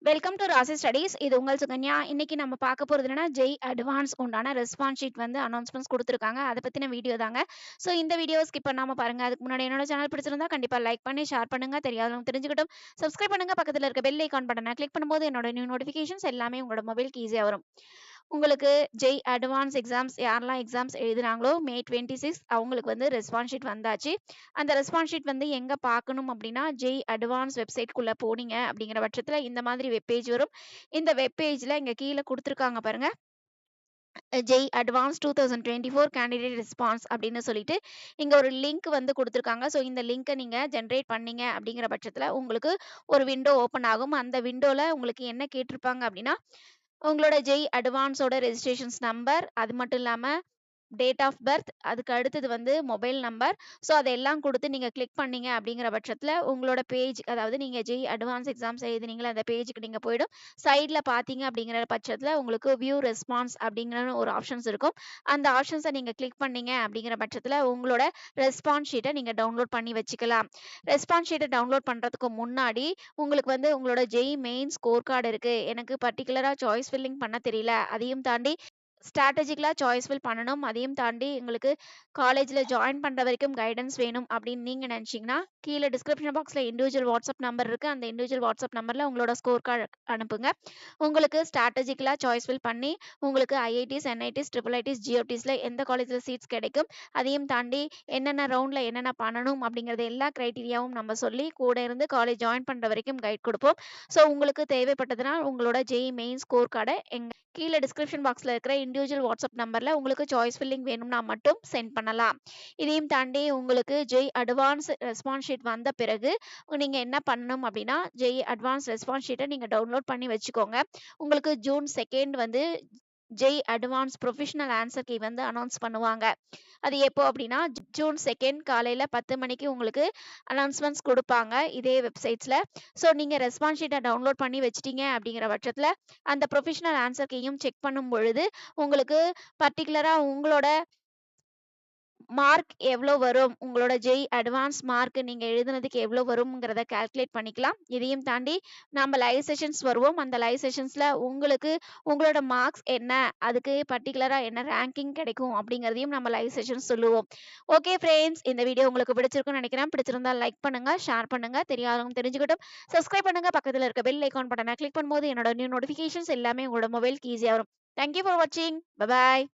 Welcome to ராசி studies. இது உங்கள் சுகன்யா. இன்னைக்கு நம்ம பார்க்க போறது என்னன்னா, ஜெய் அட்வான்ஸ் உண்டான ரெஸ்பான்ஸ் ஷீட் வந்து அனௌன்ஸ்மெண்ட்ஸ் குடுத்துருக்காங்க. அத பத்தின வீடியோ தாங்க. ஸோ இந்த வீடியோ ஸ்கிப் பண்ணாம பாருங்க. அதுக்கு முன்னாடி என்னோட சேனல் பிடிச்சிருந்தா கண்டிப்பா லைக் பண்ணி ஷேர் பண்ணுங்க. தெரியாதவங்க தெரிஞ்சுக்கட்டும். சப்ஸ்கிரைப் பண்ணுங்க. பக்கத்துல இருக்க பெல் ஐகான் பட்டனை கிளிக் பண்ணும்போது என்னோட நியூ நோட்டிஃபிகேஷன்ஸ் எல்லாமே உங்களோட மொபைலுக்கு ஈஸியா வரும். உங்களுக்கு ஜெய் அட்வான்ஸ் எக்ஸாம்ஸ் யாரெல்லாம் எக்ஸாம்ஸ் எழுதுறாங்களோ மே 26 அவங்களுக்கு வந்து ரெஸ்பான்ஸ் ஷீட் வந்தாச்சு. அந்த ரெஸ்பான்ஸ் ஷீட் வந்து எங்க பார்க்கணும் அப்படின்னா, ஜெய் அட்வான்ஸ் வெப்சைட்குள்ள போனீங்க அப்படிங்கிற பட்சத்துல இந்த மாதிரி வெப் பேஜ் வரும். இந்த வெப் பேஜ்ல இங்க கீழ குடுத்துருக்காங்க பாருங்க. ஜெய் அட்வான்ஸ் 2024 கேண்டிடேட் ரெஸ்பான்ஸ் அப்படின்னு சொல்லிட்டு இங்க ஒரு லிங்க் வந்து குடுத்துருக்காங்க. ஸோ இந்த லிங்க்க நீங்க ஜெனரேட் பண்ணீங்க அப்படிங்கிற பட்சத்துல உங்களுக்கு ஒரு விண்டோ ஓப்பன் ஆகும். அந்த விண்டோல உங்களுக்கு என்ன கேட்டிருப்பாங்க அப்படின்னா, உங்களோட ஜெய் அட்வான்ஸோட ரெஜிஸ்ட்ரேஷன்ஸ் நம்பர், அது மட்டும் இல்லாம டேட் ஆஃப் பர்த், அதுக்கு அடுத்தது வந்து மொபைல் நம்பர். ஸோ அதெல்லாம் குடுத்து நீங்க கிளிக் பண்ணீங்க அப்படிங்கிற பட்சத்துல உங்களோட பேஜ், அதாவது நீங்க ஜெய் அட்வான்ஸ் எக்ஸாம்ஸ் எழுதுனீங்கல்ல அந்த பேஜுக்கு நீங்க போயிடும். சைட்ல பார்த்தீங்க அப்படிங்கிற பட்சத்துல உங்களுக்கு வியூ ரெஸ்பான்ஸ் அப்படிங்கிற ஒரு ஆப்ஷன்ஸ் இருக்கும். அந்த ஆப்ஷன்ஸ நீங்க கிளிக் பண்ணீங்க அப்படிங்கிற பட்சத்துல உங்களோட ரெஸ்பான்ஸ் ஷீட்ட நீங்க டவுன்லோட் பண்ணி வச்சுக்கலாம். ரெஸ்பான்ஸ் ஷீட்ட டவுன்லோட் பண்றதுக்கு முன்னாடி உங்களுக்கு வந்து உங்களோட ஜெய் மெயின் ஸ்கோர் கார்டு இருக்கு. எனக்கு பர்ட்டிகுலரா சாய்ஸ் ஃபில்லிங் பண்ண தெரியல. அதையும் தாண்டி ஸ்ட்ராட்டஜிக்கலா சாய்ஸ் ஃபில் பண்ணணும். அதையும் தாண்டி எங்களுக்கு காலேஜ்ல ஜாயின் பண்ற வரைக்கும் கைடன்ஸ் வேணும் அப்படின்னு நீங்க நினைச்சீங்கன்னா, கீழ டிஸ்கிரிப்ஷன் பாக்ஸ்ல இண்டிவிஜுவல் வாட்ஸ்அப் நம்பர் இருக்கு. அந்த இண்டிவிஜுவல் வாட்ஸ்அப் நம்பர்ல உங்களோட ஸ்கோர் கார்டு அனுப்புங்க. உங்களுக்கு ஸ்ட்ராட்டஜிக்கலா சாய்ஸ் ஃபில் பண்ணி உங்களுக்கு ஐஐடிஸ், என்ஐடிஸ், ட்ரிபிள் ஐடிஸ், ஜிஓடிஸ்ல எந்த காலேஜ்ல சீட்ஸ் கிடைக்கும், அதையும் தாண்டி என்னென்ன ரவுண்ட்ல என்னென்ன பண்ணணும் அப்படிங்கிறது எல்லா கிரைட்டீரியாவும் நம்ம சொல்லி கூட இருந்து காலேஜ் ஜாயின் பண்ற வரைக்கும் கைட் கொடுப்போம். ஸோ உங்களுக்கு தேவைப்பட்டதுனா உங்களோட ஜெய் மெயின் ஸ்கோர் கார்டை கீழ டிஸ்கிரிப்ஷன் பாக்ஸ்ல இருக்கிற இண்டிவிஜுவல் வாட்ஸ்அப் நம்பர்ல உங்களுக்கு சாய்ஸ் ஃபில்லிங் வேணும்னா மட்டும் சென்ட் பண்ணலாம். இதையும் தாண்டி உங்களுக்கு ஜெய் அட்வான்ஸ் ரெஸ்பான்ஸ் ஷீட் வந்த பிறகு நீங்க என்ன பண்ணணும் அப்படின்னா, ஜெய் அட்வான்ஸ் ரெஸ்பான்ஸ் ஷீட்டை நீங்க டவுன்லோட் பண்ணி வச்சுக்கோங்க. உங்களுக்கு ஜூன் 2 வந்து JEE advance provisional answer key வந்து அனௌன்ஸ் பண்ணுவாங்க. அது எப்போ அப்படின்னா, ஜூன் 2 காலையில 10 மணிக்கு உங்களுக்கு அனௌன்ஸ்மெண்ட்ஸ் குடுப்பாங்க இதே வெப்சைட்ஸ்ல. ஸோ நீங்க ரெஸ்பான்ஸ் ஷீட்ட டவுன்லோட் பண்ணி வச்சுட்டீங்க அப்படிங்கிற பட்சத்துல அந்த ப்ரொஃபஷனல் ஆன்சர் கீயும் செக் பண்ணும் பொழுது உங்களுக்கு பர்ட்டிகுலரா உங்களோட மார்க் எவ்வளோ வரும், உங்களோட ஜெய் அட்வான்ஸ் மார்க் நீங்க எழுதுனதுக்கு எவ்வளோ வரும்ங்கிறத கால்குலேட் பண்ணிக்கலாம். இதையும் தாண்டி நம்ம லைவ் செஷன்ஸ் வருவோம். அந்த லைவ் செஷன்ஸ்ல உங்களுக்கு உங்களோட மார்க்ஸ் என்ன, அதுக்கு பர்ட்டிகுலரா என்ன ரேங்கிங் கிடைக்கும் அப்படிங்கிறதையும் நம்ம லைவ் செஷன்ஸ் சொல்லுவோம். ஓகே ஃப்ரெண்ட்ஸ், இந்த வீடியோ உங்களுக்கு பிடிச்சிருக்கும்னு நினைக்கிறேன். பிடிச்சிருந்தா லைக் பண்ணுங்க, ஷேர் பண்ணுங்க, தெரியாதவங்க தெரிஞ்சுக்கட்டும். சப்ஸ்கிரைப் பண்ணுங்க. பக்கத்துல இருக்க பெல் ஐகான் பட்டனை கிளிக் பண்ணும்போது என்னோட நியூ நோட்டிஃபிகேஷன்ஸ் எல்லாமே உங்களோட மொபைலுக்கு ஈஸியா வரும். தேங்க் யூ ஃபார் வாட்சிங். Bye bye.